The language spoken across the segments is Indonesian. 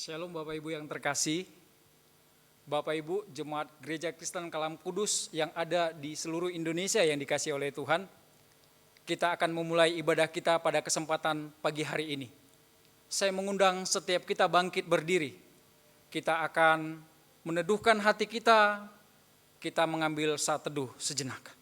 Shalom Bapak Ibu yang terkasih, Bapak Ibu Jemaat Gereja Kristen Kalam Kudus yang ada di seluruh Indonesia yang dikasihi oleh Tuhan. Kita akan memulai ibadah kita pada kesempatan pagi hari ini. Saya mengundang setiap kita bangkit berdiri. Kita akan meneduhkan hati kita mengambil saat teduh sejenak.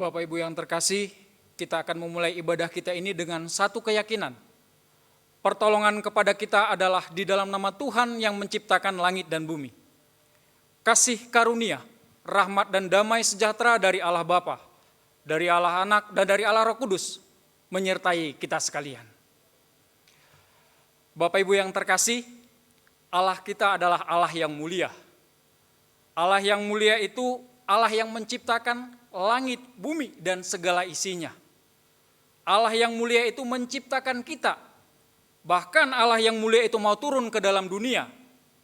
Bapak Ibu yang terkasih, kita akan memulai ibadah kita ini dengan satu keyakinan. Pertolongan kepada kita adalah di dalam nama Tuhan yang menciptakan langit dan bumi. Kasih karunia, rahmat dan damai sejahtera dari Allah Bapa, dari Allah Anak dan dari Allah Roh Kudus menyertai kita sekalian. Bapak Ibu yang terkasih, Allah kita adalah Allah yang mulia. Allah yang mulia itu Allah yang menciptakan langit, bumi, dan segala isinya. Allah yang mulia itu menciptakan kita. Bahkan Allah yang mulia itu mau turun ke dalam dunia,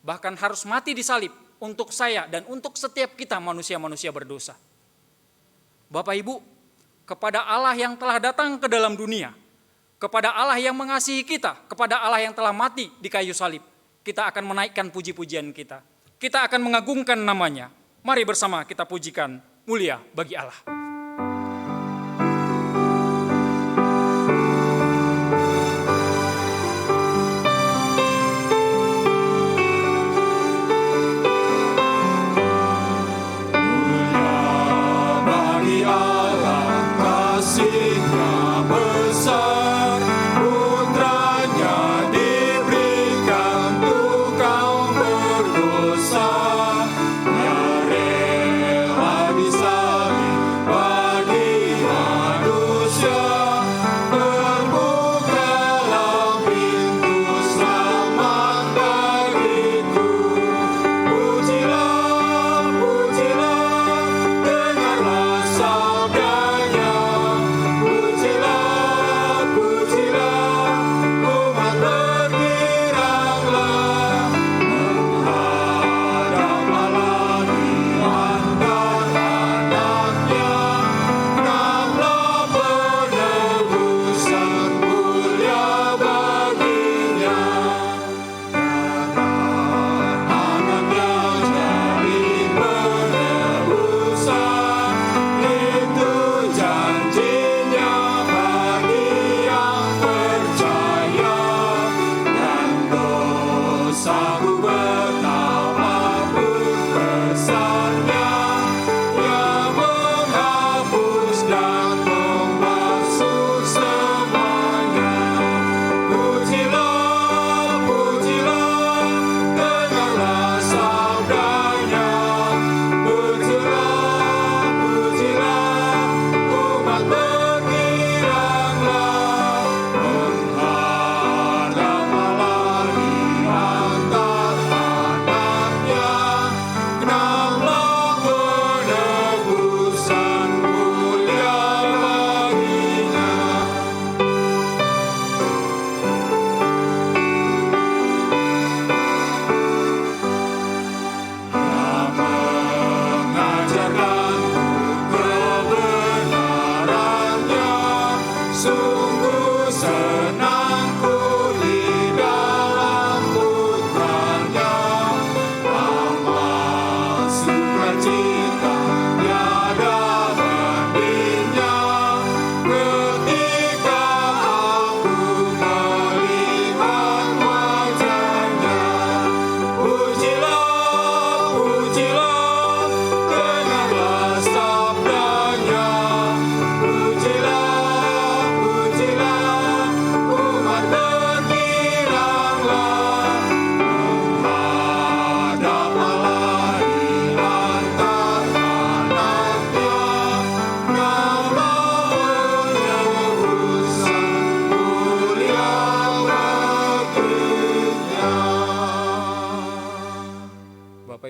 bahkan harus mati di salib untuk saya dan untuk setiap kita manusia-manusia berdosa. Bapak Ibu, kepada Allah yang telah datang ke dalam dunia, kepada Allah yang mengasihi kita, kepada Allah yang telah mati di kayu salib, kita akan menaikkan puji-pujian kita. Kita akan mengagungkan namanya. Mari bersama kita pujikan mulia bagi Allah.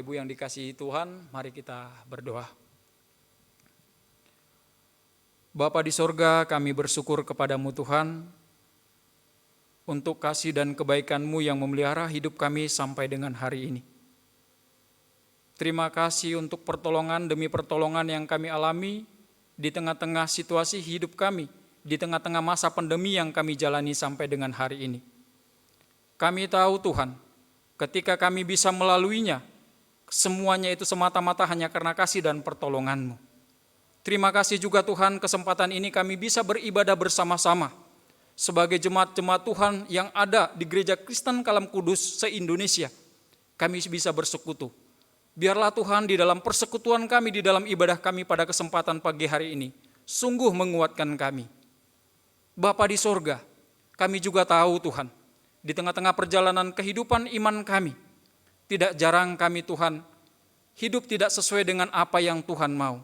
Ibu yang dikasihi Tuhan, mari kita berdoa. Bapa di sorga, kami bersyukur kepadamu Tuhan, untuk kasih dan kebaikan-Mu yang memelihara hidup kami sampai dengan hari ini. Terima kasih untuk pertolongan demi pertolongan yang kami alami di tengah-tengah situasi hidup kami, di tengah-tengah masa pandemi yang kami jalani sampai dengan hari ini. Kami tahu Tuhan, ketika kami bisa melaluinya, semuanya itu semata-mata hanya karena kasih dan pertolongan-Mu. Terima kasih juga Tuhan, kesempatan ini kami bisa beribadah bersama-sama sebagai jemaat-jemaat Tuhan yang ada di Gereja Kristen Kalam Kudus se-Indonesia. Kami bisa bersekutu. Biarlah Tuhan di dalam persekutuan kami, di dalam ibadah kami pada kesempatan pagi hari ini, sungguh menguatkan kami. Bapa di sorga, kami juga tahu Tuhan, di tengah-tengah perjalanan kehidupan iman kami, tidak jarang kami Tuhan, hidup tidak sesuai dengan apa yang Tuhan mau.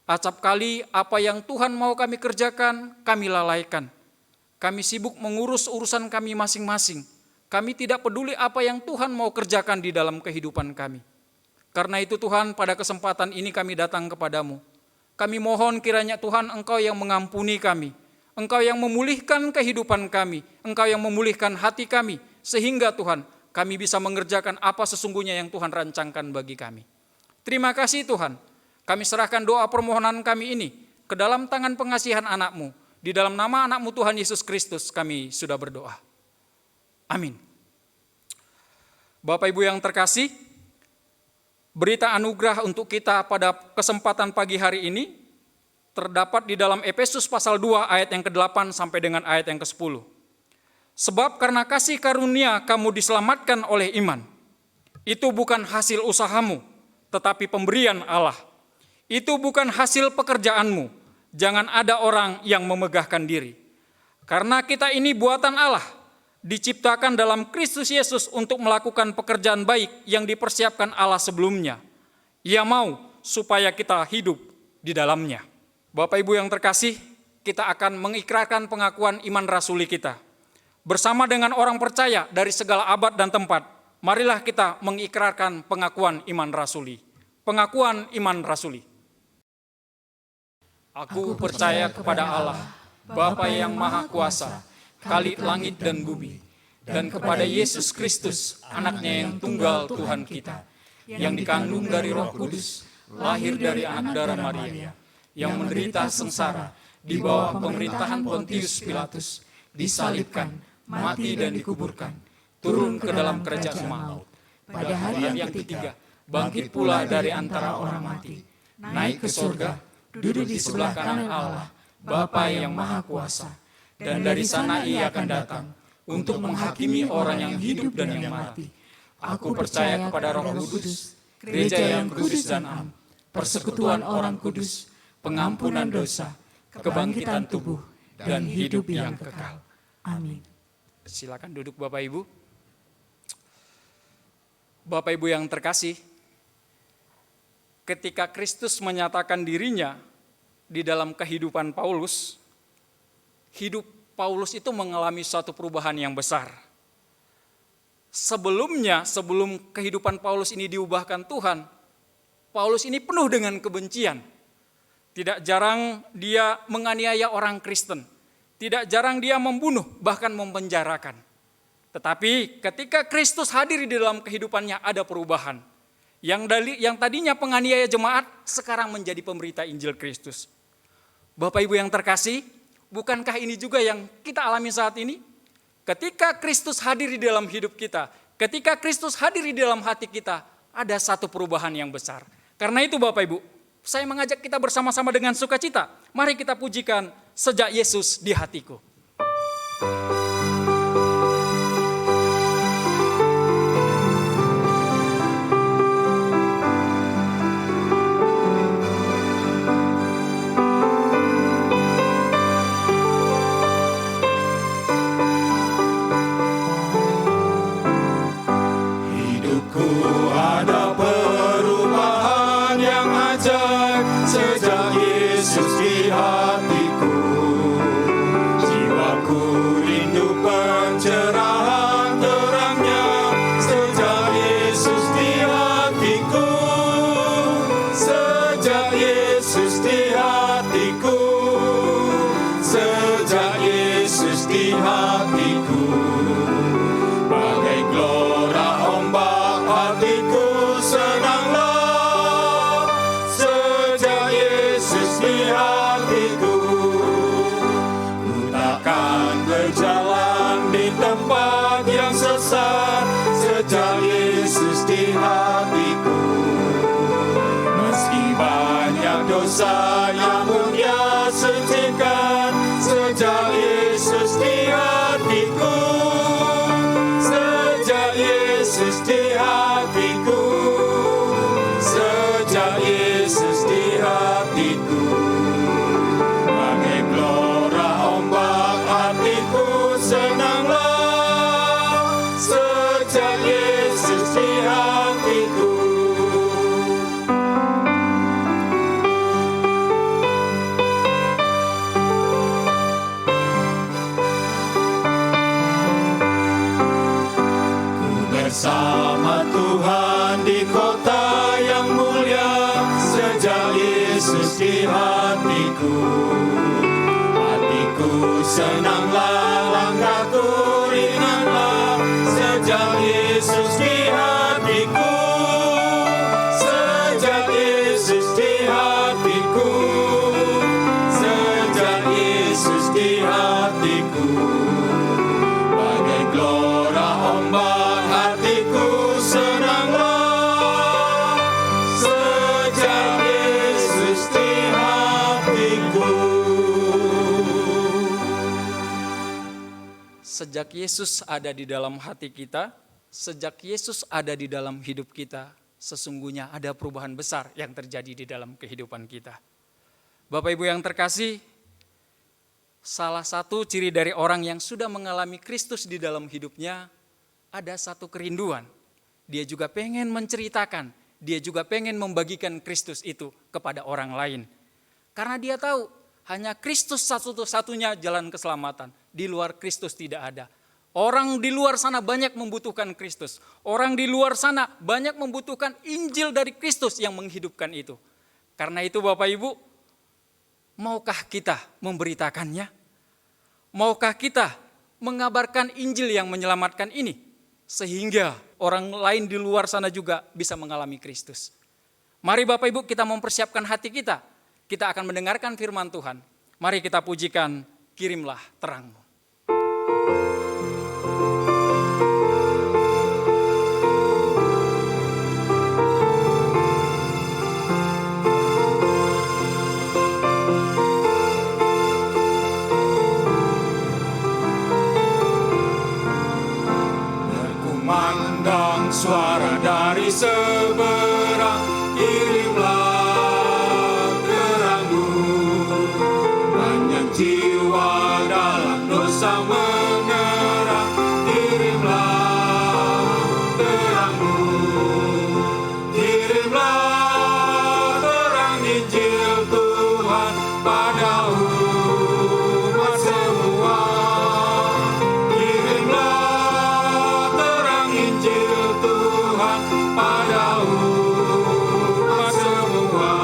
Acap kali apa yang Tuhan mau kami kerjakan, kami lalaikan. Kami sibuk mengurus urusan kami masing-masing. Kami tidak peduli apa yang Tuhan mau kerjakan di dalam kehidupan kami. Karena itu Tuhan, pada kesempatan ini kami datang kepadamu. Kami mohon kiranya Tuhan Engkau yang mengampuni kami. Engkau yang memulihkan kehidupan kami. Engkau yang memulihkan hati kami. Sehingga Tuhan, kami bisa mengerjakan apa sesungguhnya yang Tuhan rancangkan bagi kami. Terima kasih Tuhan. Kami serahkan doa permohonan kami ini ke dalam tangan pengasihan anak-Mu. Di dalam nama anak-Mu Tuhan Yesus Kristus kami sudah berdoa. Amin. Bapak Ibu yang terkasih, berita anugerah untuk kita pada kesempatan pagi hari ini terdapat di dalam Efesus pasal 2 ayat yang ke-8 sampai dengan ayat yang ke-10. Sebab karena kasih karunia kamu diselamatkan oleh iman. Itu bukan hasil usahamu, tetapi pemberian Allah. Itu bukan hasil pekerjaanmu. Jangan ada orang yang memegahkan diri. Karena kita ini buatan Allah, diciptakan dalam Kristus Yesus untuk melakukan pekerjaan baik yang dipersiapkan Allah sebelumnya. Ia mau supaya kita hidup di dalamnya. Bapak Ibu yang terkasih, kita akan mengikrarkan pengakuan iman rasuli kita. Bersama dengan orang percaya dari segala abad dan tempat, marilah kita mengikrarkan pengakuan iman rasuli. Pengakuan iman rasuli. Aku percaya kepada Allah, Bapa yang Maha Kuasa, Khalik langit dan bumi, dan kepada Yesus Kristus, anaknya yang tunggal Tuhan kita, yang dikandung dari Roh Kudus, lahir dari anak darah Maria, yang menderita sengsara di bawah pemerintahan Pontius Pilatus, disalibkan, mati dan dikuburkan, turun ke dalam kerajaan maut. Pada hari yang ketiga, bangkit pula dari antara orang mati, naik ke surga, duduk di sebelah kanan Allah, Bapa yang Maha Kuasa, dan dari sana Ia akan datang untuk menghakimi orang yang hidup dan yang mati. Aku percaya kepada Roh Kudus, gereja yang kudus dan am, persekutuan orang kudus, pengampunan dosa, kebangkitan tubuh, dan hidup yang kekal. Amin. Silakan duduk Bapak Ibu. Bapak Ibu yang terkasih, ketika Kristus menyatakan dirinya di dalam kehidupan Paulus, hidup Paulus itu mengalami suatu perubahan yang besar. Sebelum kehidupan Paulus ini diubahkan Tuhan, Paulus ini penuh dengan kebencian. Tidak jarang dia menganiaya orang Kristen. Tidak jarang dia membunuh, bahkan memenjarakan. Tetapi ketika Kristus hadir di dalam kehidupannya ada perubahan. Yang tadinya penganiaya jemaat, sekarang menjadi pemberita Injil Kristus. Bapak Ibu yang terkasih, bukankah ini juga yang kita alami saat ini? Ketika Kristus hadir di dalam hidup kita, ketika Kristus hadir di dalam hati kita, ada satu perubahan yang besar. Karena itu Bapak Ibu, saya mengajak kita bersama-sama dengan sukacita. Mari kita pujikan Sejak Yesus di Hatiku. Sejak Yesus di hatiku, jiwaku rindu tempat yang sesat, sejak Yesus di hatiku. Meski banyak dosa yang dunia sucikan, sejak Yesus di hatiku. Sejak Yesus di hatiku. Sejak Yesus di hatiku. Bagai gelora ombak hatiku senanglah, sejak Yesus di hatiku. Ku bersama Tuhan di kota yang mulia, sejak Yesus di hatiku. Hatiku senanglah, langkahku ringanlah, sejak Yesus di hatiku. Sejak Yesus di hatiku. Sejak Yesus di hatiku. Bagai gelora ombak hatiku senanglah, sejak Yesus di hatiku. Sejak Yesus ada di dalam hati kita, sejak Yesus ada di dalam hidup kita, sesungguhnya ada perubahan besar yang terjadi di dalam kehidupan kita. Bapak Ibu yang terkasih, salah satu ciri dari orang yang sudah mengalami Kristus di dalam hidupnya, ada satu kerinduan. Dia juga pengen menceritakan, dia juga pengen membagikan Kristus itu kepada orang lain. Karena dia tahu, hanya Kristus satu-satunya jalan keselamatan. Di luar Kristus tidak ada. Orang di luar sana banyak membutuhkan Kristus. Orang di luar sana banyak membutuhkan Injil dari Kristus yang menghidupkan itu. Karena itu Bapak Ibu, maukah kita memberitakannya? Maukah kita mengabarkan Injil yang menyelamatkan ini? Sehingga orang lain di luar sana juga bisa mengalami Kristus. Mari Bapak Ibu kita mempersiapkan hati kita. Kita akan mendengarkan firman Tuhan. Mari kita pujikan, kirimlah terang-Mu. Berkumandang suara dari seberang, kirimlah terang-Mu. Banyak jiwa dalam dosa menerang, kirimlah terang-Mu. Kirimlah terang Injil Tuhan pada umat semua. Kirimlah terang Injil Tuhan pada umat semua.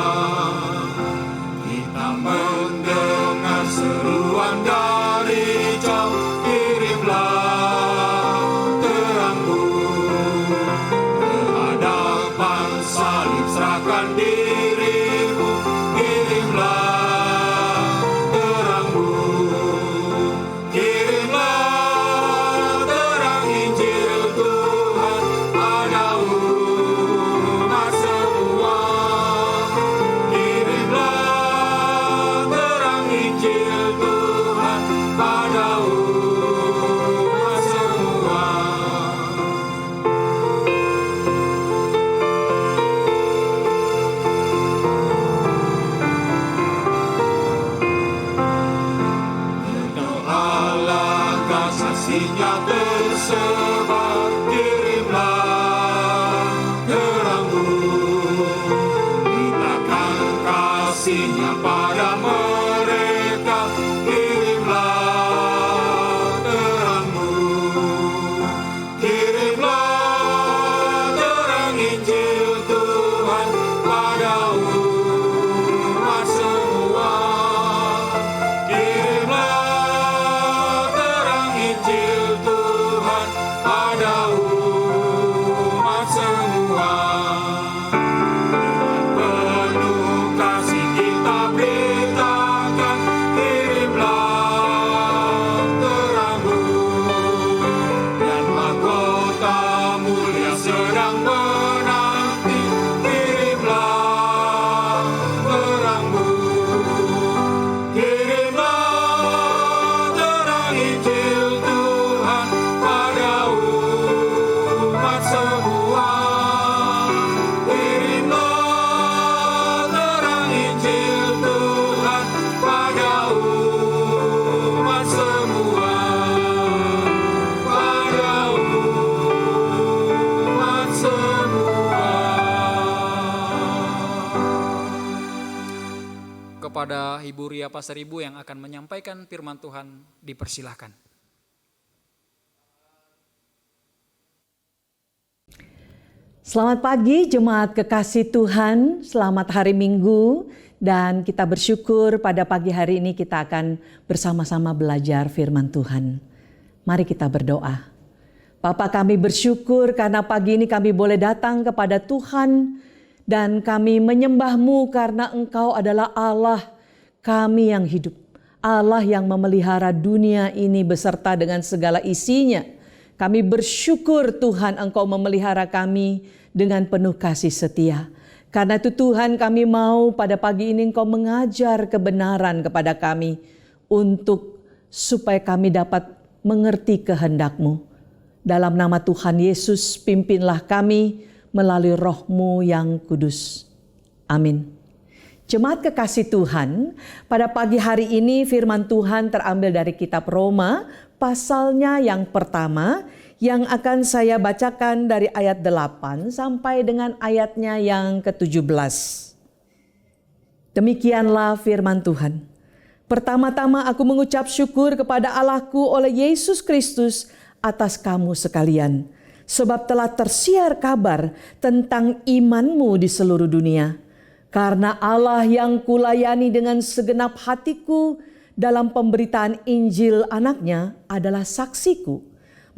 Kita mendengar seruan dari jauh, kirimlah terang-Mu. Kehadapan salib serahkan dirimu, kirimlah terang-Mu. Kirimlah terang Injil Tuhan pada umat semua. Kirimlah terang Injil Tuhan pada umat semua. Berdoalah kasih-Nya tersebar, kirimlah terang-Mu. Nyatakan kasih-Nya pada mereka, kirimlah terang-Mu. Kirimlah terang Injil Tuhan pada umat semua. Kirimlah terang Injil Tuhan pada Bapak Ibu Ria Pasaribu yang akan menyampaikan firman Tuhan, dipersilahkan. Selamat pagi jemaat kekasih Tuhan, selamat hari Minggu, dan kita bersyukur pada pagi hari ini kita akan bersama-sama belajar firman Tuhan. Mari kita berdoa. Bapa, kami bersyukur karena pagi ini kami boleh datang kepada Tuhan dan kami menyembah-Mu karena Engkau adalah Allah kami yang hidup, Allah yang memelihara dunia ini beserta dengan segala isinya. Kami bersyukur Tuhan Engkau memelihara kami dengan penuh kasih setia. Karena itu Tuhan, kami mau pada pagi ini Engkau mengajar kebenaran kepada kami supaya kami dapat mengerti kehendak-Mu. Dalam nama Tuhan Yesus, pimpinlah kami melalui Roh-Mu yang kudus. Amin. Jemaat kekasih Tuhan, pada pagi hari ini firman Tuhan terambil dari kitab Roma, pasalnya yang pertama, yang akan saya bacakan dari ayat 8 sampai dengan ayatnya yang ke-17. Demikianlah firman Tuhan. Pertama-tama aku mengucap syukur kepada Allahku oleh Yesus Kristus atas kamu sekalian, sebab telah tersiar kabar tentang imanmu di seluruh dunia. Karena Allah yang kulayani dengan segenap hatiku dalam pemberitaan Injil anaknya adalah saksiku,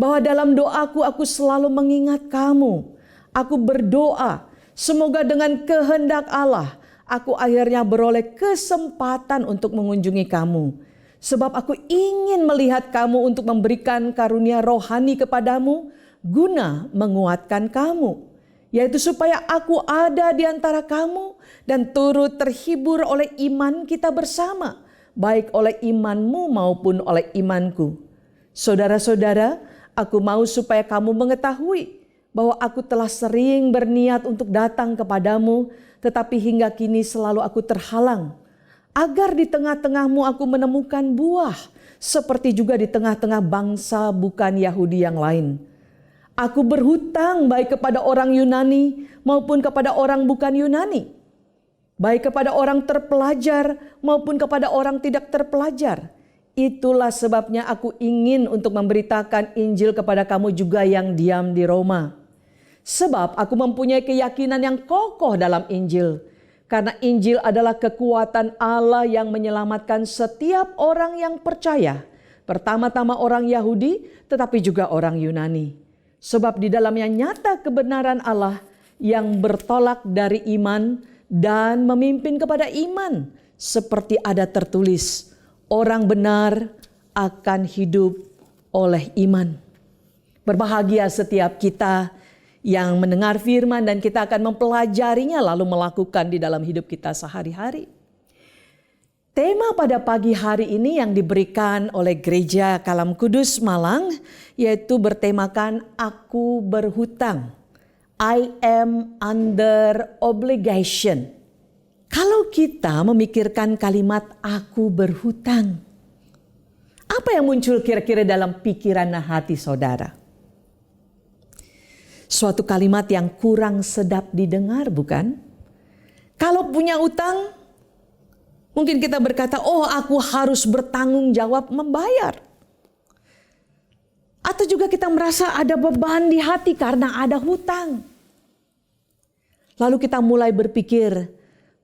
bahwa dalam doaku aku selalu mengingat kamu. Aku berdoa, semoga dengan kehendak Allah, aku akhirnya beroleh kesempatan untuk mengunjungi kamu. Sebab aku ingin melihat kamu untuk memberikan karunia rohani kepadamu, guna menguatkan kamu. Yaitu supaya aku ada di antara kamu dan turut terhibur oleh iman kita bersama, baik oleh imanmu maupun oleh imanku. Saudara-saudara, aku mau supaya kamu mengetahui bahwa aku telah sering berniat untuk datang kepadamu, tetapi hingga kini selalu aku terhalang. Agar di tengah-tengahmu aku menemukan buah, seperti juga di tengah-tengah bangsa bukan Yahudi yang lain. Aku berhutang baik kepada orang Yunani maupun kepada orang bukan Yunani, baik kepada orang terpelajar maupun kepada orang tidak terpelajar. Itulah sebabnya aku ingin untuk memberitakan Injil kepada kamu juga yang diam di Roma. Sebab aku mempunyai keyakinan yang kokoh dalam Injil. Karena Injil adalah kekuatan Allah yang menyelamatkan setiap orang yang percaya. Pertama-tama orang Yahudi, tetapi juga orang Yunani. Sebab di dalamnya nyata kebenaran Allah yang bertolak dari iman dan memimpin kepada iman. Seperti ada tertulis, orang benar akan hidup oleh iman. Berbahagia setiap kita yang mendengar firman dan kita akan mempelajarinya lalu melakukan di dalam hidup kita sehari-hari. Tema pada pagi hari ini yang diberikan oleh Gereja Kalam Kudus Malang yaitu bertemakan Aku Berhutang. I am under obligation. Kalau kita memikirkan kalimat aku berhutang, apa yang muncul kira-kira dalam pikiran dan hati saudara? Suatu kalimat yang kurang sedap didengar, bukan? Kalau punya utang, mungkin kita berkata, oh aku harus bertanggung jawab membayar. Atau juga kita merasa ada beban di hati karena ada hutang. Lalu kita mulai berpikir,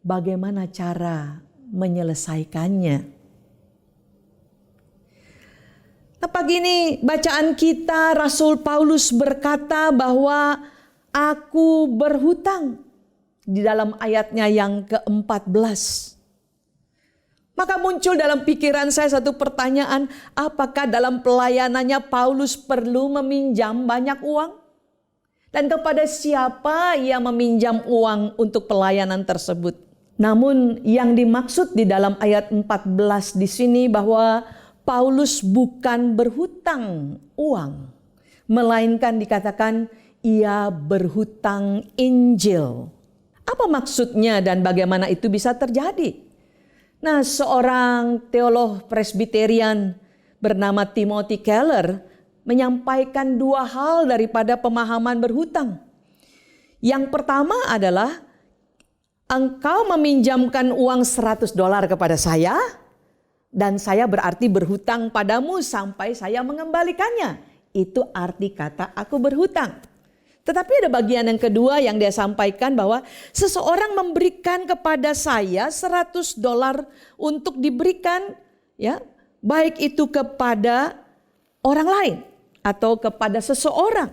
bagaimana cara menyelesaikannya? Nah, pagi ini bacaan kita Rasul Paulus berkata bahwa aku berhutang di dalam ayatnya yang ke-14. Maka muncul dalam pikiran saya satu pertanyaan, apakah dalam pelayanannya Paulus perlu meminjam banyak uang? Dan kepada siapa ia meminjam uang untuk pelayanan tersebut? Namun yang dimaksud di dalam ayat 14 di sini bahwa Paulus bukan berhutang uang, melainkan dikatakan ia berhutang Injil. Apa maksudnya dan bagaimana itu bisa terjadi? Nah, seorang teolog Presbyterian bernama Timothy Keller menyampaikan dua hal daripada pemahaman berhutang. Yang pertama adalah engkau meminjamkan uang $100 kepada saya, dan saya berarti berhutang padamu sampai saya mengembalikannya. Itu arti kata aku berhutang. Tetapi ada bagian yang kedua yang dia sampaikan, bahwa seseorang memberikan kepada saya $100 untuk diberikan, ya, baik itu kepada orang lain atau kepada seseorang.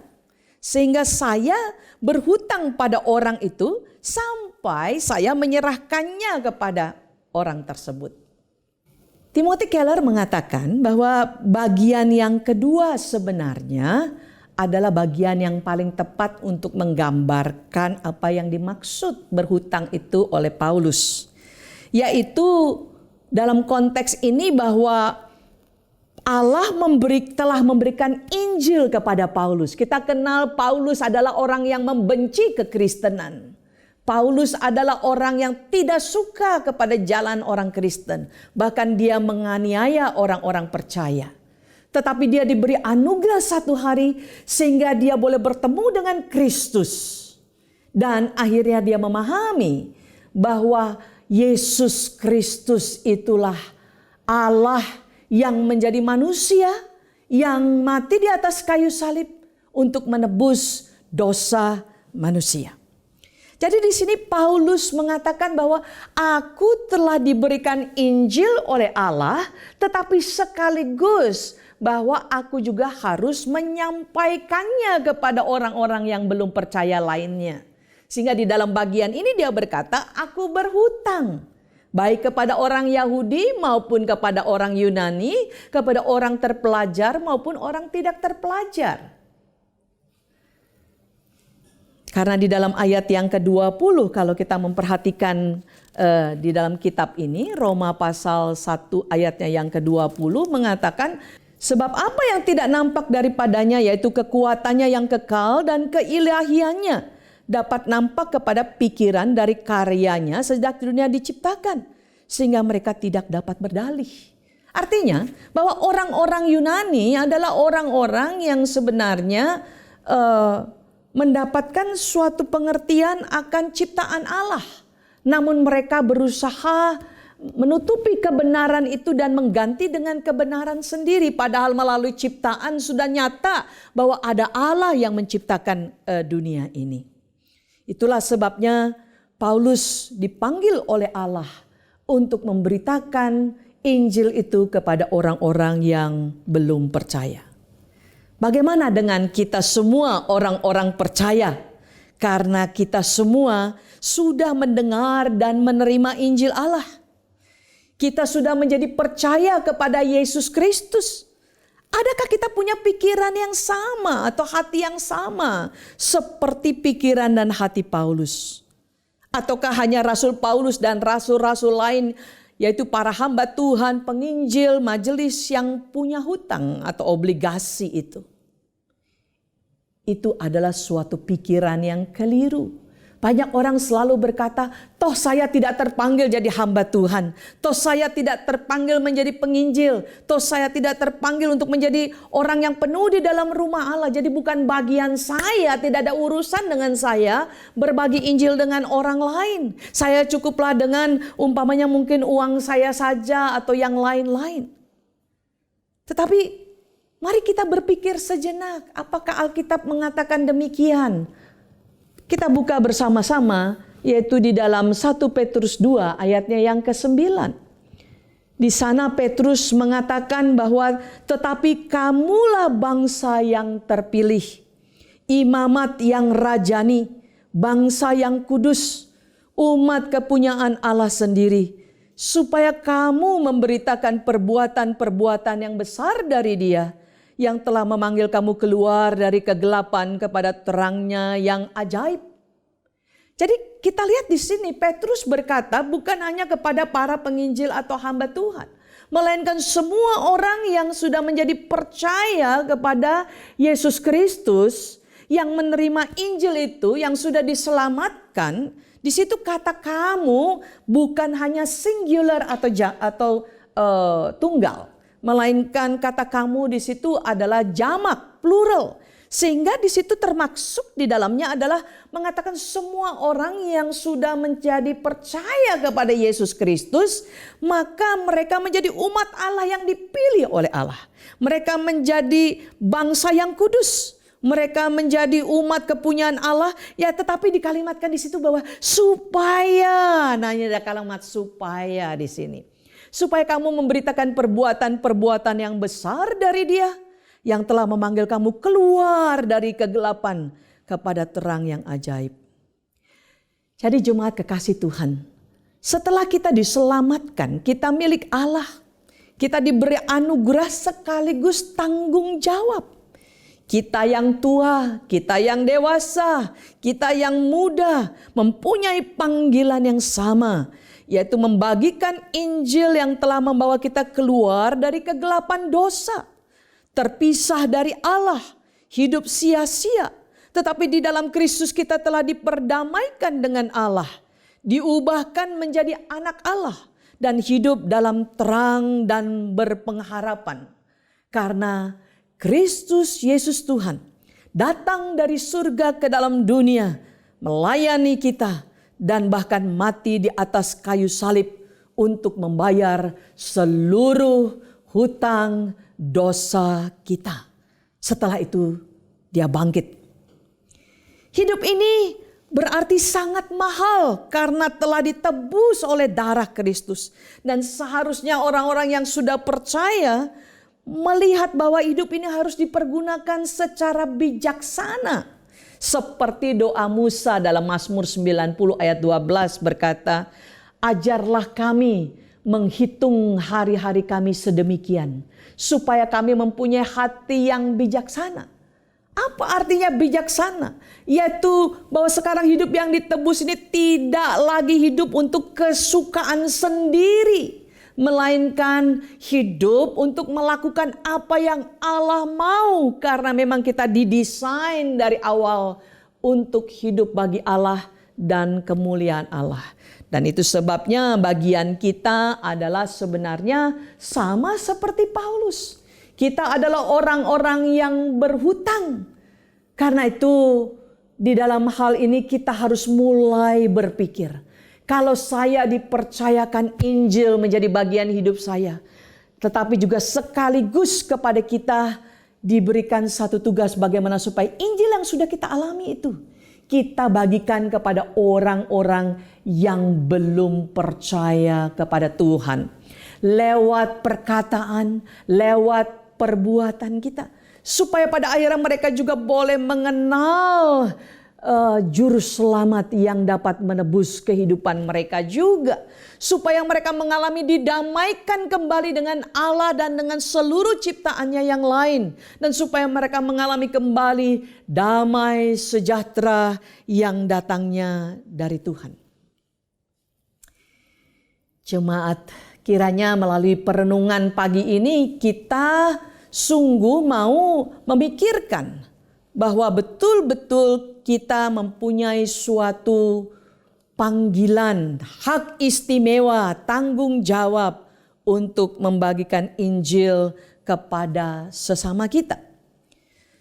Sehingga saya berhutang pada orang itu sampai saya menyerahkannya kepada orang tersebut. Timothy Keller mengatakan bahwa bagian yang kedua sebenarnya adalah bagian yang paling tepat untuk menggambarkan apa yang dimaksud berhutang itu oleh Paulus. Yaitu dalam konteks ini bahwa Allah telah memberikan Injil kepada Paulus. Kita kenal Paulus adalah orang yang membenci kekristenan. Paulus adalah orang yang tidak suka kepada jalan orang Kristen. Bahkan dia menganiaya orang-orang percaya. Tetapi dia diberi anugerah satu hari sehingga dia boleh bertemu dengan Kristus. Dan akhirnya dia memahami bahwa Yesus Kristus itulah Allah yang menjadi manusia, yang mati di atas kayu salib untuk menebus dosa manusia. Jadi di sini Paulus mengatakan bahwa aku telah diberikan Injil oleh Allah, tetapi sekaligus bahwa aku juga harus menyampaikannya kepada orang-orang yang belum percaya lainnya. Sehingga di dalam bagian ini dia berkata, aku berhutang. Baik kepada orang Yahudi maupun kepada orang Yunani, kepada orang terpelajar maupun orang tidak terpelajar. Karena di dalam ayat yang ke-20 kalau kita memperhatikan di dalam kitab ini, Roma pasal 1 ayatnya yang ke-20 mengatakan, sebab apa yang tidak nampak daripadanya yaitu kekuatannya yang kekal dan keilahiannya dapat nampak kepada pikiran dari karyanya sejak dunia diciptakan, sehingga mereka tidak dapat berdalih. Artinya bahwa orang-orang Yunani adalah orang-orang yang sebenarnya mendapatkan suatu pengertian akan ciptaan Allah. Namun mereka berusaha menutupi kebenaran itu dan mengganti dengan kebenaran sendiri. Padahal melalui ciptaan sudah nyata bahwa ada Allah yang menciptakan dunia ini. Itulah sebabnya Paulus dipanggil oleh Allah untuk memberitakan Injil itu kepada orang-orang yang belum percaya. Bagaimana dengan kita semua orang-orang percaya? Karena kita semua sudah mendengar dan menerima Injil Allah. Kita sudah menjadi percaya kepada Yesus Kristus. Adakah kita punya pikiran yang sama atau hati yang sama seperti pikiran dan hati Paulus? Ataukah hanya Rasul Paulus dan rasul-rasul lain, yaitu para hamba Tuhan, penginjil, majelis yang punya hutang atau obligasi itu? Itu adalah suatu pikiran yang keliru. Banyak orang selalu berkata, toh saya tidak terpanggil jadi hamba Tuhan. Toh saya tidak terpanggil menjadi penginjil. Toh saya tidak terpanggil untuk menjadi orang yang penuh di dalam rumah Allah. Jadi bukan bagian saya, tidak ada urusan dengan saya berbagi Injil dengan orang lain. Saya cukuplah dengan umpamanya mungkin uang saya saja atau yang lain-lain. Tetapi mari kita berpikir sejenak, apakah Alkitab mengatakan demikian? Kita buka bersama-sama, yaitu di dalam 1 Petrus 2 ayatnya yang ke-9. Di sana Petrus mengatakan bahwa tetapi kamulah bangsa yang terpilih, imamat yang rajani, bangsa yang kudus, umat kepunyaan Allah sendiri, supaya kamu memberitakan perbuatan-perbuatan yang besar dari Dia, yang telah memanggil kamu keluar dari kegelapan kepada terangnya yang ajaib. Jadi kita lihat di sini Petrus berkata bukan hanya kepada para penginjil atau hamba Tuhan, melainkan semua orang yang sudah menjadi percaya kepada Yesus Kristus, yang menerima Injil itu, yang sudah diselamatkan. Di situ kata kamu bukan hanya singular atau tunggal. Melainkan kata kamu di situ adalah jamak, plural. Sehingga di situ termaksud di dalamnya adalah mengatakan semua orang yang sudah menjadi percaya kepada Yesus Kristus, maka mereka menjadi umat Allah yang dipilih oleh Allah. Mereka menjadi bangsa yang kudus. Mereka menjadi umat kepunyaan Allah. Ya, tetapi dikalimatkan di situ bahwa supaya, nah ini ada kalimat supaya di sini. Supaya kamu memberitakan perbuatan-perbuatan yang besar dari Dia, yang telah memanggil kamu keluar dari kegelapan kepada terang yang ajaib. Jadi jemaat kekasih Tuhan, setelah kita diselamatkan, kita milik Allah. Kita diberi anugerah sekaligus tanggung jawab. Kita yang tua, kita yang dewasa, kita yang muda mempunyai panggilan yang sama, yaitu membagikan Injil yang telah membawa kita keluar dari kegelapan dosa. Terpisah dari Allah, hidup sia-sia. Tetapi di dalam Kristus kita telah diperdamaikan dengan Allah. Diubahkan menjadi anak Allah. Dan hidup dalam terang dan berpengharapan. Karena Kristus Yesus Tuhan datang dari surga ke dalam dunia. Melayani kita dan bahkan mati di atas kayu salib. Untuk membayar seluruh hutang dosa kita. Setelah itu Dia bangkit. Hidup ini berarti sangat mahal karena telah ditebus oleh darah Kristus. Dan seharusnya orang-orang yang sudah percaya melihat bahwa hidup ini harus dipergunakan secara bijaksana. Seperti doa Musa dalam Mazmur 90 ayat 12 berkata, ajarlah kami menghitung hari-hari kami sedemikian, supaya kami mempunyai hati yang bijaksana. Apa artinya bijaksana? Yaitu bahwa sekarang hidup yang ditebus ini tidak lagi hidup untuk kesukaan sendiri, melainkan hidup untuk melakukan apa yang Allah mau, karena memang kita didesain dari awal untuk hidup bagi Allah dan kemuliaan Allah. Dan itu sebabnya bagian kita adalah sebenarnya sama seperti Paulus. Kita adalah orang-orang yang berhutang. Karena itu di dalam hal ini kita harus mulai berpikir. Kalau saya dipercayakan Injil menjadi bagian hidup saya. Tetapi juga sekaligus kepada kita diberikan satu tugas bagaimana supaya Injil yang sudah kita alami itu kita bagikan kepada orang-orang yang belum percaya kepada Tuhan. Lewat perkataan, lewat perbuatan kita. Supaya pada akhirnya mereka juga boleh mengenal juru selamat yang dapat menebus kehidupan mereka juga. Supaya mereka mengalami didamaikan kembali dengan Allah dan dengan seluruh ciptaannya yang lain. Dan supaya mereka mengalami kembali damai sejahtera yang datangnya dari Tuhan. Jemaat, kiranya melalui perenungan pagi ini kita sungguh mau memikirkan bahwa betul-betul kita mempunyai suatu panggilan, hak istimewa, tanggung jawab untuk membagikan Injil kepada sesama kita.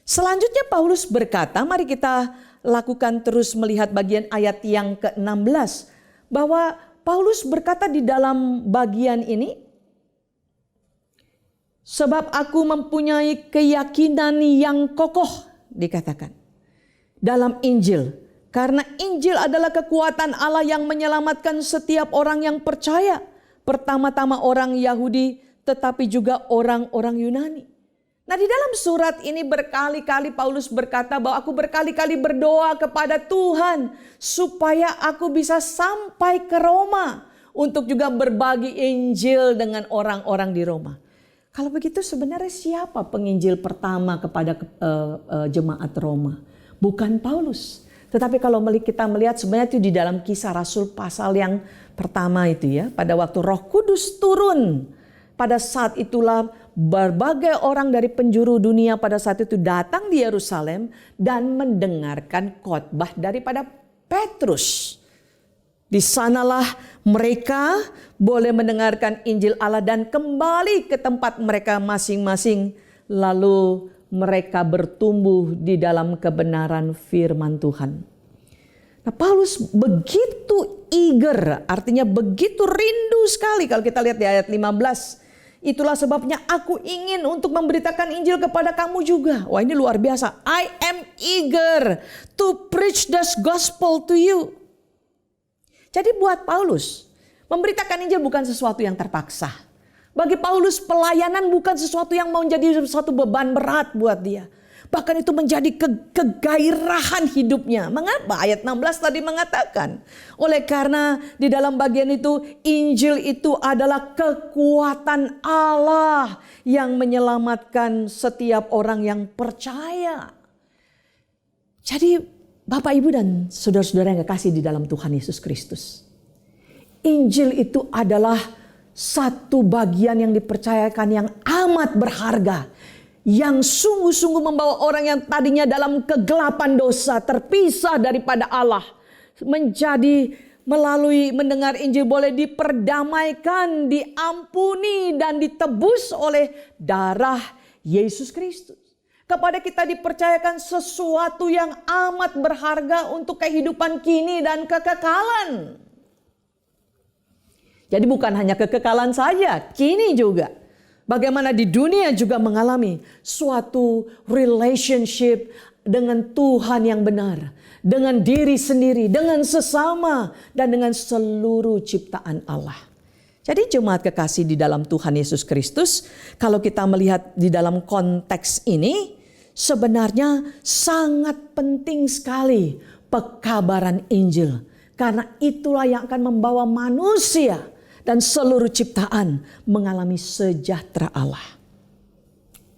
Selanjutnya Paulus berkata, mari kita lakukan terus melihat bagian ayat yang ke-16. Bahwa Paulus berkata di dalam bagian ini, sebab aku mempunyai keyakinan yang kokoh, dikatakan dalam Injil. Karena Injil adalah kekuatan Allah yang menyelamatkan setiap orang yang percaya. Pertama-tama orang Yahudi, tetapi juga orang-orang Yunani. Nah, di dalam surat ini berkali-kali Paulus berkata bahwa aku berkali-kali berdoa kepada Tuhan supaya aku bisa sampai ke Roma untuk juga berbagi Injil dengan orang-orang di Roma. Kalau begitu sebenarnya siapa penginjil pertama kepada jemaat Roma? Bukan Paulus. Tetapi kalau kita melihat sebenarnya itu di dalam Kisah Rasul pasal yang pertama itu ya. Pada waktu Roh Kudus turun. Pada saat itulah berbagai orang dari penjuru dunia pada saat itu datang di Yerusalem. Dan mendengarkan khotbah daripada Petrus. Di sanalah mereka boleh mendengarkan Injil Allah dan kembali ke tempat mereka masing-masing. Lalu mereka bertumbuh di dalam kebenaran firman Tuhan. Nah, Paulus begitu eager, artinya begitu rindu sekali kalau kita lihat di ayat 15. Itulah sebabnya aku ingin untuk memberitakan Injil kepada kamu juga. Wah, ini luar biasa. I am eager to preach the gospel to you. Jadi buat Paulus, memberitakan Injil bukan sesuatu yang terpaksa. Bagi Paulus, pelayanan bukan sesuatu yang mau menjadi suatu beban berat buat dia. Bahkan itu menjadi kegairahan hidupnya. Mengapa? Ayat 16 tadi mengatakan. Oleh karena di dalam bagian itu, Injil itu adalah kekuatan Allah yang menyelamatkan setiap orang yang percaya. Jadi Bapak, Ibu, dan saudara-saudara yang kekasih di dalam Tuhan Yesus Kristus. Injil itu adalah satu bagian yang dipercayakan yang amat berharga. Yang sungguh-sungguh membawa orang yang tadinya dalam kegelapan dosa, terpisah daripada Allah, menjadi melalui mendengar Injil boleh diperdamaikan, diampuni, dan ditebus oleh darah Yesus Kristus. Kepada kita dipercayakan sesuatu yang amat berharga untuk kehidupan kini dan kekekalan. Jadi bukan hanya kekekalan saja, kini juga. Bagaimana di dunia juga mengalami suatu relationship dengan Tuhan yang benar. Dengan diri sendiri, dengan sesama, dan dengan seluruh ciptaan Allah. Jadi jemaat kekasih di dalam Tuhan Yesus Kristus, kalau kita melihat di dalam konteks ini, sebenarnya sangat penting sekali pekabaran Injil. Karena itulah yang akan membawa manusia dan seluruh ciptaan mengalami sejahtera Allah.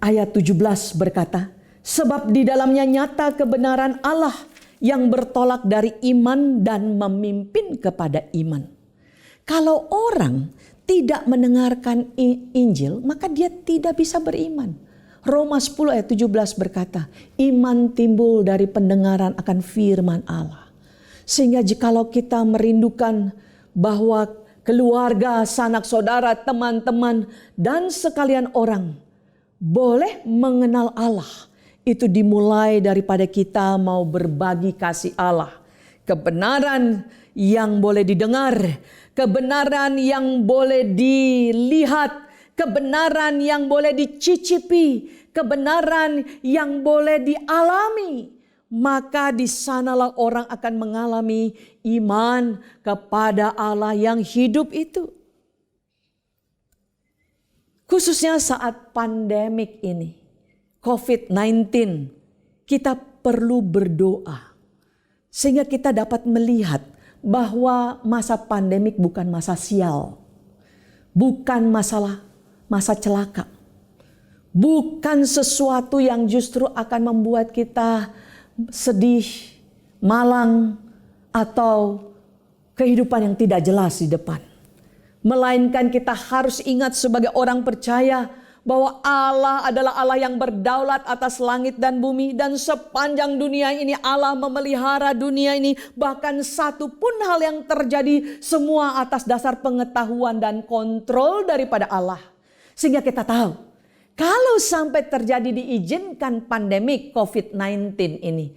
Ayat 17 berkata, sebab di dalamnya nyata kebenaran Allah yang bertolak dari iman dan memimpin kepada iman. Kalau orang tidak mendengarkan Injil, maka dia tidak bisa beriman. Roma 10 ayat 17 berkata, iman timbul dari pendengaran akan firman Allah. Sehingga jikalau kita merindukan bahwa keluarga, sanak saudara, teman-teman, dan sekalian orang boleh mengenal Allah. Itu dimulai daripada kita mau berbagi kasih Allah. Kebenaran yang boleh didengar, kebenaran yang boleh dilihat, kebenaran yang boleh dicicipi, kebenaran yang boleh dialami. Maka di sanalah orang akan mengalami iman kepada Allah yang hidup itu. Khususnya saat pandemik ini, COVID-19, kita perlu berdoa. Sehingga kita dapat melihat bahwa masa pandemik bukan masa sial. Bukan masa celaka. Bukan sesuatu yang justru akan membuat kita sedih, malang, atau kehidupan yang tidak jelas di depan. Melainkan kita harus ingat sebagai orang percaya bahwa Allah adalah Allah yang berdaulat atas langit dan bumi. Dan sepanjang dunia ini Allah memelihara dunia ini. Bahkan satu pun hal yang terjadi semua atas dasar pengetahuan dan kontrol daripada Allah. Sehingga kita tahu, kalau sampai terjadi diizinkan pandemik COVID-19 ini,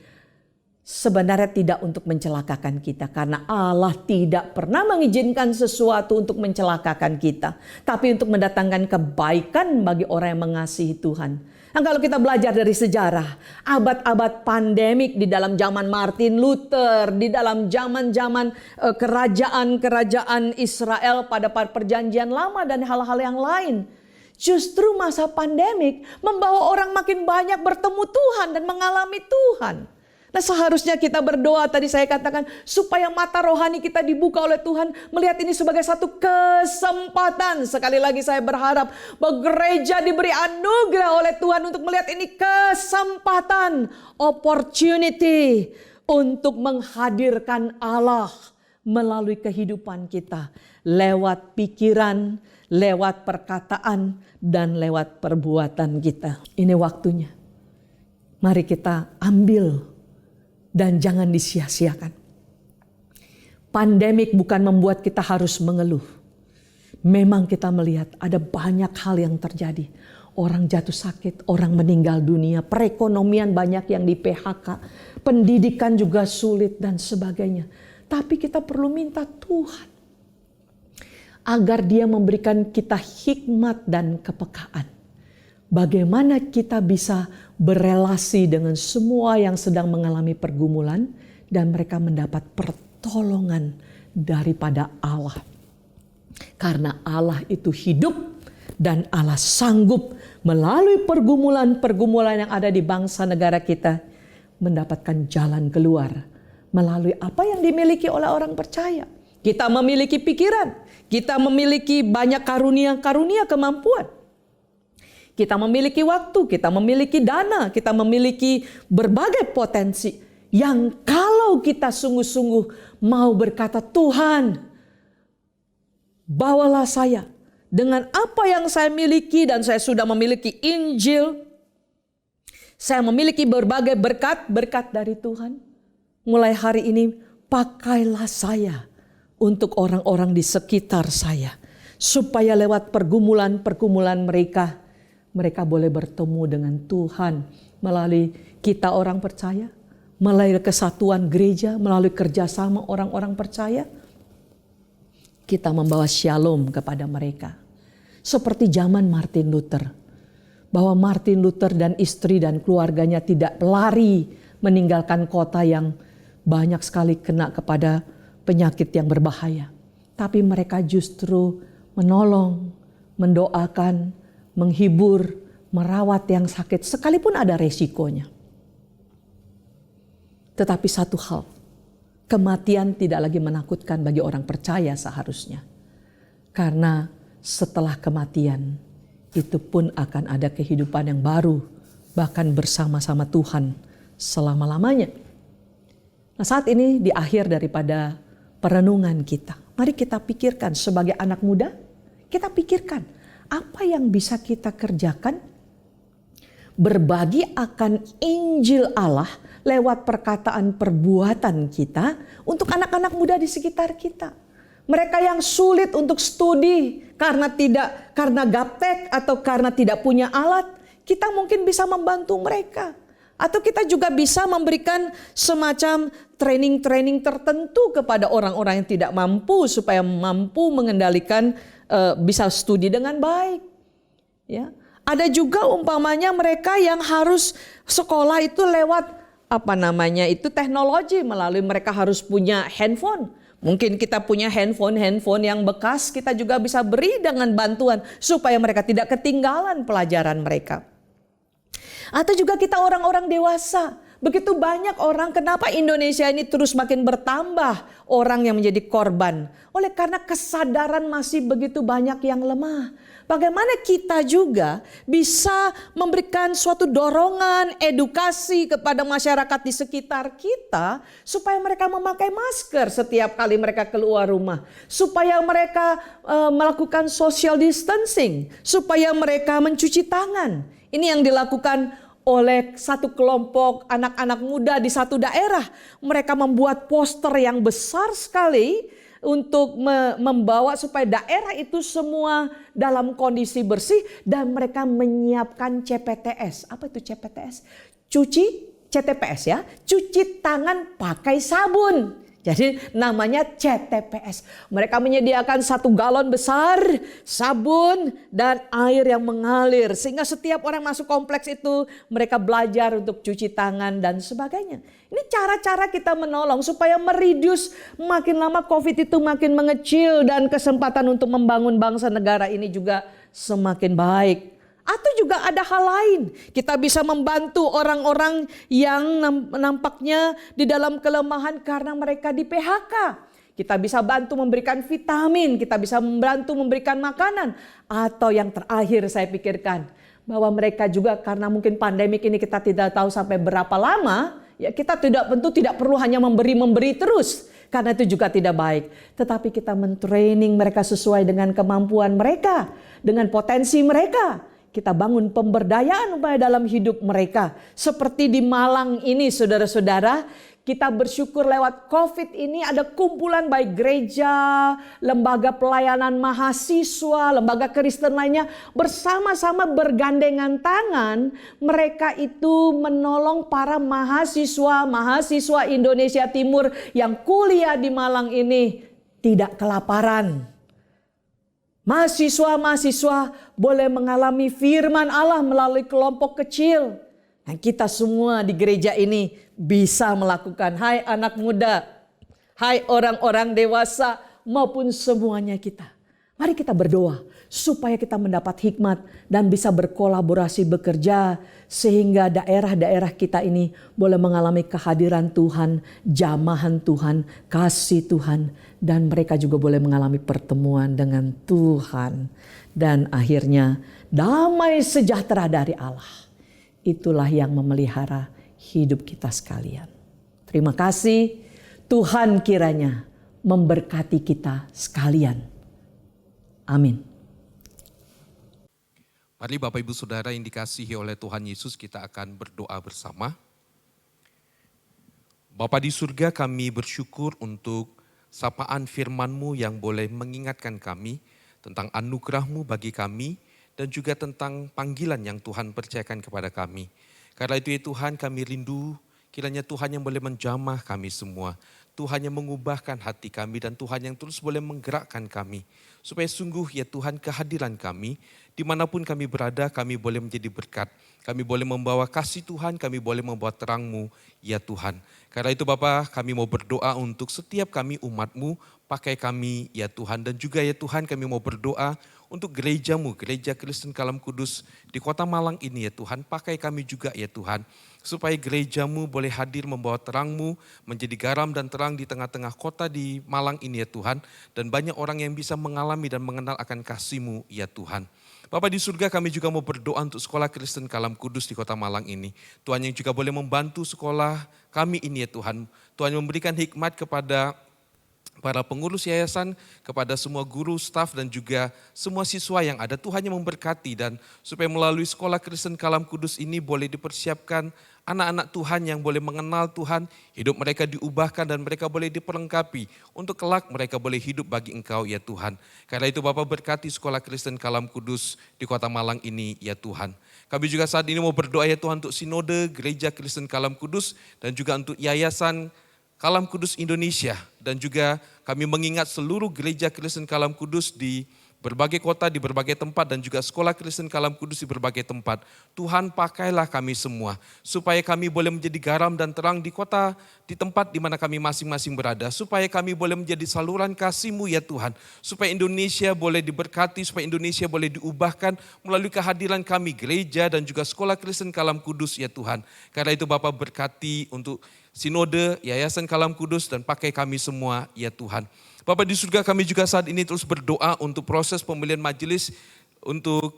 sebenarnya tidak untuk mencelakakan kita. Karena Allah tidak pernah mengizinkan sesuatu untuk mencelakakan kita. Tapi untuk mendatangkan kebaikan bagi orang yang mengasihi Tuhan. Nah, kalau kita belajar dari sejarah, abad-abad pandemik di dalam zaman Martin Luther, di dalam zaman-zaman kerajaan-kerajaan Israel pada perjanjian lama dan hal-hal yang lain. Justru masa pandemik membawa orang makin banyak bertemu Tuhan dan mengalami Tuhan. Nah, seharusnya kita berdoa, tadi saya katakan, supaya mata rohani kita dibuka oleh Tuhan, melihat ini sebagai satu kesempatan. Sekali lagi saya berharap bahwa gereja diberi anugerah oleh Tuhan untuk melihat ini kesempatan, opportunity untuk menghadirkan Allah melalui kehidupan kita, lewat pikiran, lewat perkataan, dan lewat perbuatan kita. Ini waktunya. Mari kita ambil dan jangan disia-siakan. Pandemik bukan membuat kita harus mengeluh. Memang kita melihat ada banyak hal yang terjadi. orang jatuh sakit, orang meninggal dunia, perekonomian banyak yang di PHK, pendidikan juga sulit dan sebagainya. Tapi kita perlu minta Tuhan agar Dia memberikan kita hikmat dan kepekaan. Bagaimana kita bisa berelasi dengan semua yang sedang mengalami pergumulan dan mereka mendapat pertolongan daripada Allah. Karena Allah itu hidup dan Allah sanggup melalui pergumulan-pergumulan yang ada di bangsa negara kita mendapatkan jalan keluar melalui apa yang dimiliki oleh orang percaya. Kita memiliki pikiran, kita memiliki banyak karunia-karunia kemampuan. Kita memiliki waktu, kita memiliki dana, kita memiliki berbagai potensi yang kalau kita sungguh-sungguh mau berkata, Tuhan, bawalah saya dengan apa yang saya miliki dan saya sudah memiliki Injil. Saya memiliki berbagai berkat dari Tuhan. Mulai hari ini pakailah saya untuk orang-orang di sekitar saya. Supaya lewat pergumulan-pergumulan mereka boleh bertemu dengan Tuhan melalui kita orang percaya, melalui kesatuan gereja, melalui kerjasama orang-orang percaya. Kita membawa shalom kepada mereka. Seperti zaman Martin Luther. Bahwa Martin Luther dan istri dan keluarganya tidak lari meninggalkan kota yang banyak sekali kena kepada penyakit yang berbahaya. Tapi mereka justru menolong, mendoakan, menghibur, merawat yang sakit sekalipun ada resikonya. Tetapi satu hal, kematian tidak lagi menakutkan bagi orang percaya seharusnya. Karena setelah kematian itu pun akan ada kehidupan yang baru, bahkan bersama-sama Tuhan selama-lamanya. Nah, saat ini di akhir daripada perenungan kita, mari kita pikirkan sebagai anak muda, kita pikirkan apa yang bisa kita kerjakan berbagi akan Injil Allah lewat perkataan perbuatan kita untuk anak-anak muda di sekitar kita. Mereka yang sulit untuk studi karena gaptek atau karena tidak punya alat, kita mungkin bisa membantu mereka. Atau kita juga bisa memberikan semacam training-training tertentu kepada orang-orang yang tidak mampu supaya mampu mengendalikan bisa studi dengan baik. Ya. Ada juga umpamanya mereka yang harus sekolah itu lewat teknologi, melalui mereka harus punya handphone. Mungkin kita punya handphone yang bekas, kita juga bisa beri dengan bantuan supaya mereka tidak ketinggalan pelajaran mereka. Atau juga kita orang-orang dewasa. Begitu banyak orang, kenapa Indonesia ini terus makin bertambah orang yang menjadi korban? Oleh karena kesadaran masih begitu banyak yang lemah. Bagaimana kita juga bisa memberikan suatu dorongan, edukasi kepada masyarakat di sekitar kita supaya mereka memakai masker setiap kali mereka keluar rumah. Supaya mereka melakukan social distancing. Supaya mereka mencuci tangan. Ini yang dilakukan oleh satu kelompok anak-anak muda di satu daerah. Mereka membuat poster yang besar sekali untuk membawa supaya daerah itu semua dalam kondisi bersih dan mereka menyiapkan CPTS. Apa itu CPTS? CTPS ya, cuci tangan pakai sabun. Jadi namanya CTPS. Mereka menyediakan 1 galon besar sabun dan air yang mengalir. Sehingga setiap orang masuk kompleks itu mereka belajar untuk cuci tangan dan sebagainya. Ini cara-cara kita menolong supaya mereduce makin lama COVID itu makin mengecil. Dan kesempatan untuk membangun bangsa negara ini juga semakin baik. Atau juga ada hal lain. Kita bisa membantu orang-orang yang nampaknya di dalam kelemahan karena mereka di PHK. Kita bisa bantu memberikan vitamin, kita bisa membantu memberikan makanan. Atau yang terakhir saya pikirkan, bahwa mereka juga karena mungkin pandemik ini kita tidak tahu sampai berapa lama, ya kita tentu tidak perlu hanya memberi terus. Karena itu juga tidak baik. Tetapi kita mentraining mereka sesuai dengan kemampuan mereka, dengan potensi mereka. Kita bangun pemberdayaan upaya dalam hidup mereka. Seperti di Malang ini saudara-saudara, Kita bersyukur lewat COVID ini ada kumpulan baik gereja, lembaga pelayanan mahasiswa, lembaga Kristen lainnya bersama-sama bergandengan tangan. Mereka itu menolong para mahasiswa Indonesia Timur yang kuliah di Malang ini tidak kelaparan. Mahasiswa-mahasiswa boleh mengalami firman Allah melalui kelompok kecil. Dan kita semua di gereja ini bisa melakukan. Hai anak muda, hai orang-orang dewasa maupun semuanya kita. Mari kita berdoa supaya kita mendapat hikmat dan bisa berkolaborasi bekerja. Sehingga daerah-daerah kita ini boleh mengalami kehadiran Tuhan, jamahan Tuhan, kasih Tuhan. Dan mereka juga boleh mengalami pertemuan dengan Tuhan. Dan akhirnya damai sejahtera dari Allah. Itulah yang memelihara hidup kita sekalian. Terima kasih. Tuhan kiranya memberkati kita sekalian. Amin. Mari Bapak Ibu Saudara yang dikasihi oleh Tuhan Yesus, kita akan berdoa bersama. Bapa di surga, kami bersyukur untuk sapaan firman-Mu yang boleh mengingatkan kami tentang anugerah-Mu bagi kami, dan juga tentang panggilan yang Tuhan percayakan kepada kami. Karena itu ya Tuhan, kami rindu kiranya Tuhan yang boleh menjamah kami semua. Tuhan yang mengubahkan hati kami dan Tuhan yang terus boleh menggerakkan kami. Supaya sungguh ya Tuhan kehadiran kami, dimanapun kami berada kami boleh menjadi berkat. Kami boleh membawa kasih Tuhan, kami boleh membawa terang-Mu ya Tuhan. Karena itu Bapa, kami mau berdoa untuk setiap kami umat-Mu, pakai kami ya Tuhan. Dan juga ya Tuhan kami mau berdoa untuk gereja-Mu, Gereja Kristen Kalam Kudus di Kota Malang ini ya Tuhan. Pakai kami juga ya Tuhan. Supaya gereja-Mu boleh hadir membawa terang-Mu, menjadi garam dan terang di tengah-tengah kota di Malang ini ya Tuhan. Dan banyak orang yang bisa mengalami dan mengenal akan kasih-Mu ya Tuhan. Bapa di surga, kami juga mau berdoa untuk sekolah Kristen Kalam Kudus di Kota Malang ini. Tuhan yang juga boleh membantu sekolah kami ini ya Tuhan. Tuhan memberikan hikmat kepada para pengurus yayasan, kepada semua guru, staf dan juga semua siswa yang ada. Tuhan yang memberkati dan supaya melalui sekolah Kristen Kalam Kudus ini boleh dipersiapkan anak-anak Tuhan yang boleh mengenal Tuhan, hidup mereka diubahkan dan mereka boleh diperlengkapi untuk kelak mereka boleh hidup bagi Engkau ya Tuhan. Karena itu Bapak berkati sekolah Kristen Kalam Kudus di Kota Malang ini ya Tuhan. Kami juga saat ini mau berdoa ya Tuhan untuk sinode Gereja Kristen Kalam Kudus dan juga untuk Yayasan Kalam Kudus Indonesia. Dan juga kami mengingat seluruh Gereja Kristen Kalam Kudus di berbagai kota, di berbagai tempat, dan juga sekolah Kristen Kalam Kudus di berbagai tempat. Tuhan pakailah kami semua, supaya kami boleh menjadi garam dan terang di kota, di tempat di mana kami masing-masing berada. Supaya kami boleh menjadi saluran kasih-Mu ya Tuhan. Supaya Indonesia boleh diberkati, supaya Indonesia boleh diubahkan melalui kehadiran kami, gereja dan juga sekolah Kristen Kalam Kudus ya Tuhan. Karena itu Bapak berkati untuk sinode, Yayasan Kalam Kudus, dan pakai kami semua ya Tuhan. Bapak di surga, kami juga saat ini terus berdoa untuk proses pemilihan majelis untuk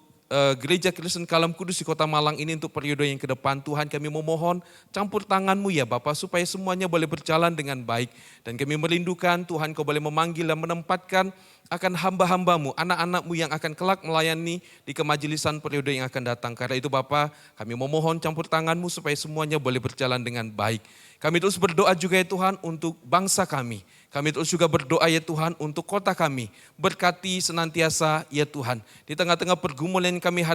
Gereja Kristen Kalam Kudus di Kota Malang ini untuk periode yang ke depan. Tuhan, kami memohon campur tangan-Mu ya Bapak, supaya semuanya boleh berjalan dengan baik. Dan kami merindukan Tuhan Kau boleh memanggil dan menempatkan akan hamba-hamba-Mu, anak-anak-Mu yang akan kelak melayani di kemajelisan periode yang akan datang. Karena itu Bapak, kami memohon campur tangan-Mu supaya semuanya boleh berjalan dengan baik. Kami terus berdoa juga ya Tuhan untuk bangsa kami. Kami terus juga berdoa ya Tuhan untuk kota kami. Berkati senantiasa ya Tuhan. Di tengah-tengah pergumulan yang kami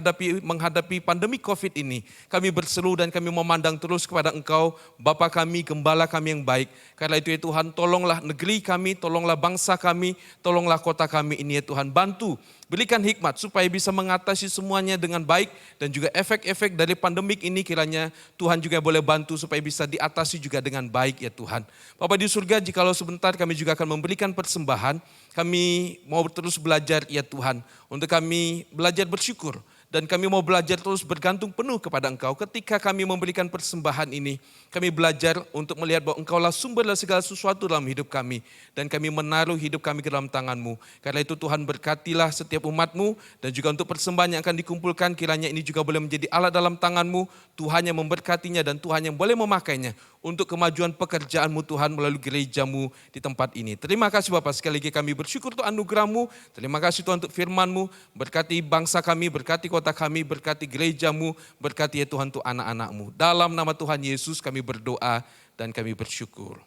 menghadapi pandemi COVID ini. Kami berseru dan kami memandang terus kepada Engkau, Bapa kami, Gembala kami yang baik. Karena itu ya Tuhan, tolonglah negeri kami, tolonglah bangsa kami, tolonglah kota kami ini ya Tuhan. Bantu, berikan hikmat supaya bisa mengatasi semuanya dengan baik. Dan juga efek-efek dari pandemik ini kiranya Tuhan juga boleh bantu supaya bisa diatasi juga dengan baik ya Tuhan. Bapa di surga, jikalau sebentar kami juga akan memberikan persembahan. Kami mau terus belajar ya Tuhan. Untuk kami belajar bersyukur. Dan kami mau belajar terus bergantung penuh kepada Engkau. Ketika kami memberikan persembahan ini, kami belajar untuk melihat bahwa Engkaulah sumber dari segala sesuatu dalam hidup kami. Dan kami menaruh hidup kami ke dalam tangan-Mu. Karena itu Tuhan berkatilah setiap umat-Mu. Dan juga untuk persembahan yang akan dikumpulkan, kiranya ini juga boleh menjadi alat dalam tangan-Mu. Tuhan yang memberkatinya dan Tuhan yang boleh memakainya untuk kemajuan pekerjaan-Mu Tuhan melalui gereja-Mu di tempat ini. Terima kasih Bapak, sekali lagi kami bersyukur untuk anugerah-Mu. Terima kasih Tuhan untuk firman-Mu, berkati bangsa kami, berkati kota kami, berkati gereja-Mu, berkati ya Tuhan untuk anak-anak-Mu. Dalam nama Tuhan Yesus kami berdoa dan kami bersyukur.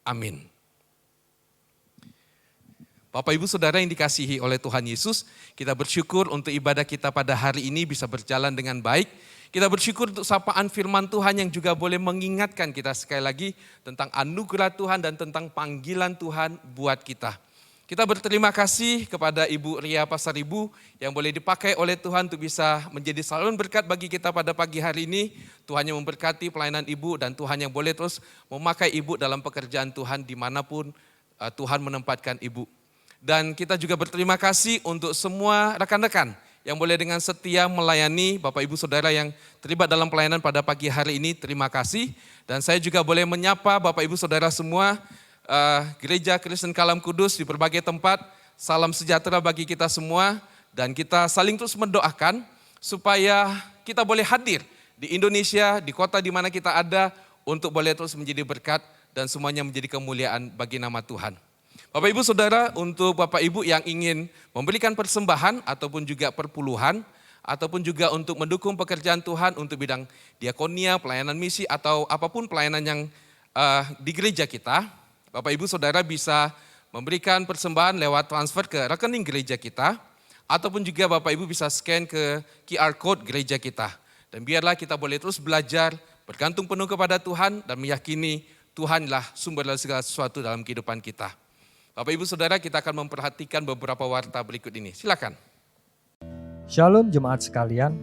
Amin. Bapak Ibu Saudara yang dikasihi oleh Tuhan Yesus, kita bersyukur untuk ibadah kita pada hari ini bisa berjalan dengan baik. Kita bersyukur untuk sapaan firman Tuhan yang juga boleh mengingatkan kita sekali lagi tentang anugerah Tuhan dan tentang panggilan Tuhan buat kita. Kita berterima kasih kepada Ibu Ria Pasaribu yang boleh dipakai oleh Tuhan untuk bisa menjadi saluran berkat bagi kita pada pagi hari ini. Tuhan yang memberkati pelayanan Ibu dan Tuhan yang boleh terus memakai Ibu dalam pekerjaan Tuhan dimanapun Tuhan menempatkan Ibu. Dan kita juga berterima kasih untuk semua rekan-rekan yang boleh dengan setia melayani Bapak Ibu Saudara yang terlibat dalam pelayanan pada pagi hari ini, terima kasih. Dan saya juga boleh menyapa Bapak Ibu Saudara semua, Gereja Kristen Kalam Kudus di berbagai tempat, salam sejahtera bagi kita semua. Dan kita saling terus mendoakan supaya kita boleh hadir di Indonesia, di kota di mana kita ada, untuk boleh terus menjadi berkat dan semuanya menjadi kemuliaan bagi nama Tuhan. Bapak Ibu Saudara, untuk Bapak Ibu yang ingin memberikan persembahan ataupun juga perpuluhan, ataupun juga untuk mendukung pekerjaan Tuhan untuk bidang diakonia, pelayanan misi, atau apapun pelayanan yang di gereja kita, Bapak Ibu Saudara bisa memberikan persembahan lewat transfer ke rekening gereja kita, ataupun juga Bapak Ibu bisa scan ke QR Code gereja kita. Dan biarlah kita boleh terus belajar, bergantung penuh kepada Tuhan, dan meyakini Tuhanlah sumber dari segala sesuatu dalam kehidupan kita. Bapak Ibu Saudara, kita akan memperhatikan beberapa warta berikut ini. Silakan. Shalom jemaat sekalian.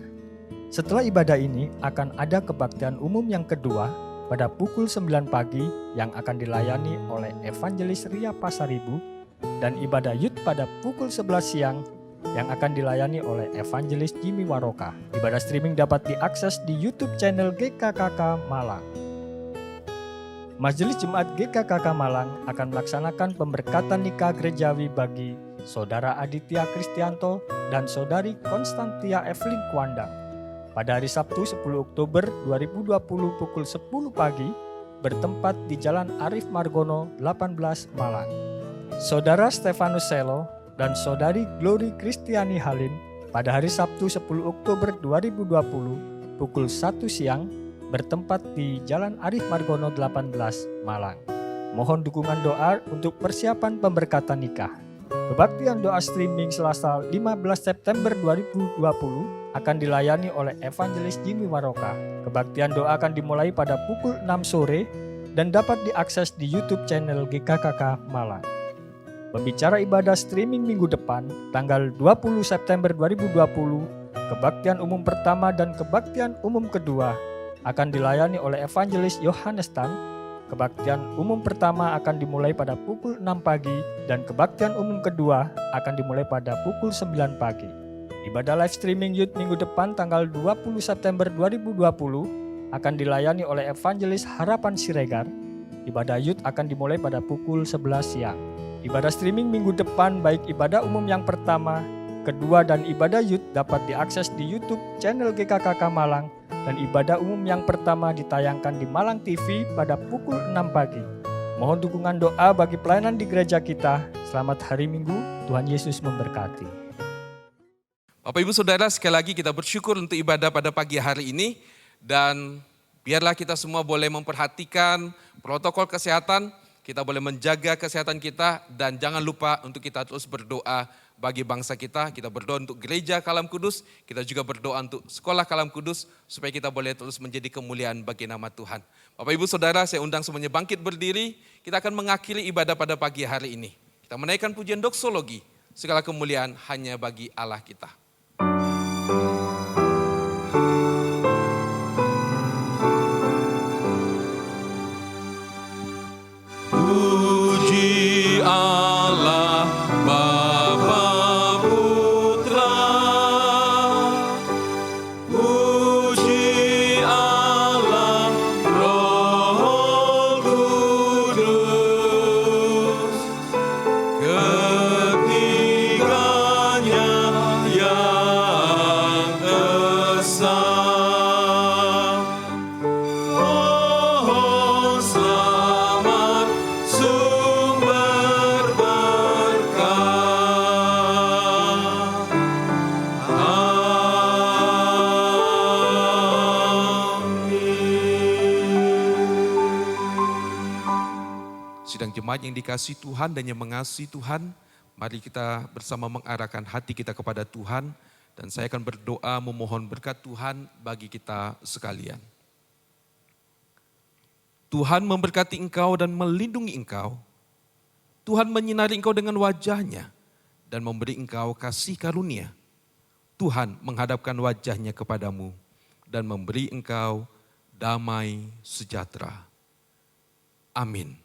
Setelah ibadah ini akan ada kebaktian umum yang kedua pada pukul 9 pagi yang akan dilayani oleh Evangelis Ria Pasaribu dan ibadah Youth pada pukul 11 siang yang akan dilayani oleh Evangelis Jimmy Waroka. Ibadah streaming dapat diakses di YouTube channel GKKK Malang. Majelis Jemaat GKKK Malang akan melaksanakan pemberkatan nikah gerejawi bagi Saudara Aditya Kristianto dan Saudari Konstantia Evelyn Kwanda pada hari Sabtu 10 Oktober 2020 pukul 10 pagi bertempat di Jalan Arif Margono 18 Malang. Saudara Stefanus Selo dan Saudari Glory Kristiani Halim pada hari Sabtu 10 Oktober 2020 pukul 1 siang bertempat di Jalan Arif Margono 18 Malang. Mohon dukungan doa untuk persiapan pemberkatan nikah. Kebaktian doa streaming Selasa 15 September 2020 akan dilayani oleh Evangelis Jimmy Waroka. Kebaktian doa akan dimulai pada pukul 6 sore dan dapat diakses di YouTube channel GKKK Malang. Pembicara ibadah streaming minggu depan, tanggal 20 September 2020, kebaktian umum pertama dan kebaktian umum kedua akan dilayani oleh Evangelis Yohanes Tan. Kebaktian umum pertama akan dimulai pada pukul 6 pagi dan kebaktian umum kedua akan dimulai pada pukul 9 pagi. Ibadah live streaming Youth minggu depan tanggal 20 September 2020 akan dilayani oleh Evangelis Harapan Siregar. Ibadah Youth akan dimulai pada pukul 11 siang. Ibadah streaming minggu depan baik ibadah umum yang pertama, kedua dan ibadah Youth dapat diakses di YouTube channel GKKK Malang. Dan ibadah umum yang pertama ditayangkan di Malang TV pada pukul 6 pagi. Mohon dukungan doa bagi pelayanan di gereja kita. Selamat hari Minggu, Tuhan Yesus memberkati. Bapak Ibu Saudara, sekali lagi kita bersyukur untuk ibadah pada pagi hari ini. Dan biarlah kita semua boleh memperhatikan protokol kesehatan, kita boleh menjaga kesehatan kita, dan jangan lupa untuk kita terus berdoa bagi bangsa kita. Kita berdoa untuk gereja Kalam Kudus, kita juga berdoa untuk sekolah Kalam Kudus, supaya kita boleh terus menjadi kemuliaan bagi nama Tuhan. Bapak Ibu Saudara, saya undang semuanya bangkit berdiri, kita akan mengakhiri ibadah pada pagi hari ini. Kita menaikkan pujian doksologi, segala kemuliaan hanya bagi Allah kita. Puji Allah Bapa Putra, puji Allah Roh Kudus, ketiganya yang Sidang jemaat yang dikasihi Tuhan dan yang mengasihi Tuhan, mari kita bersama mengarahkan hati kita kepada Tuhan, dan saya akan berdoa memohon berkat Tuhan bagi kita sekalian. Tuhan memberkati engkau dan melindungi engkau. Tuhan menyinari engkau dengan wajah-Nya dan memberi engkau kasih karunia. Tuhan menghadapkan wajah-Nya kepadamu dan memberi engkau damai sejahtera. Amin.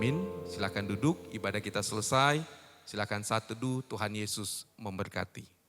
Amin. Silakan duduk, ibadah kita selesai. Silakan saat teduh, Tuhan Yesus memberkati.